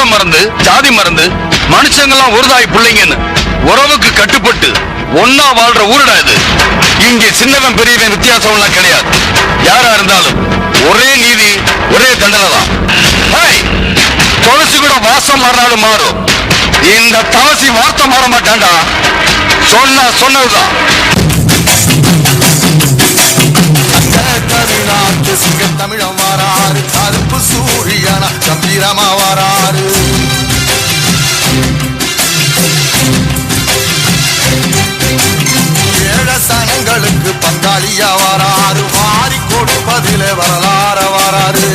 மதம் மறந்து ஜாதி மறந்து மனுஷங்கெல்லாம் ஒரு தாய் பிள்ளைங்கன்னு உறவுக்கு கட்டுப்பட்டு ஒன்னா வாழ்ற ஊருடா இது. இங்கே சின்னவன் பெரியவன் வித்தியாசம் எல்லாம் கிடையாது. யாரா இருந்தாலும் ஒரே நீதி ஒரே தண்டனை தான். துளசி கூட வாசம் மாறினாலும் மாறும். இந்த தவசி வார்த்தை மாற மாட்டான்டா. சொன்னதுதான். தமிழ்நாட்டு சிங்க தமிழம் வாராரு, கருப்பு சூரியனா கம்பீரமா வாராரு. ஏழசனங்களுக்கு பங்காளியா வாராரு, வாரி கொடுப்பதிலே வரலாற வாராரு.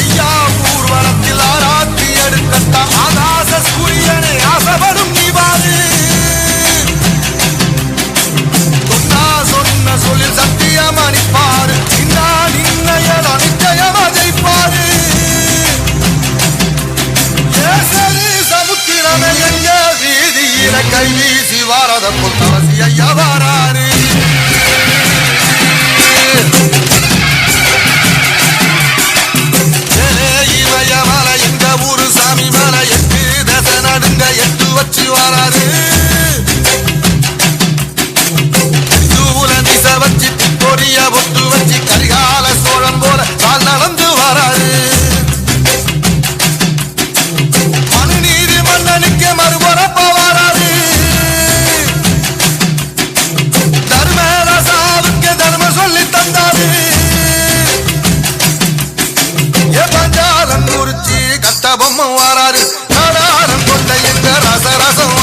ஐயா ஊர்வலத்தில் ஆராத்தி எடுக்கட்ட ஆகாச சூரியனை ஆசைப்படும் நீ வாரு. சொன்ன சொல்லில் சத்தியம் அணிப்பாரு, நின்னையல் அனிச்சயம் அதைப்பாரு. சமுத்திரமே எங்க வீதியில கை வீசி வாரத பொத்தவசி ஐயா வாராரு. இவைய மலை எங்க ஊரு சாமி மலை, எட்டு தசை நடுங்க எட்டு வச்சு வாராரு. வச்சு பொரிய பொட்டு வச்சு கரிகால சோழன் போல கால் நடந்து வராரு. மனுநீதி மன்னனுக்கு மறுபரப்ப வராரு. தர்மராசாவுக்கு தர்மம் சொல்லி தந்தாரு. பஞ்சாலம் குறிச்சி கட்ட பொம்மை வாராரு. நாடாரம் கொண்ட எங்க ரசரசம்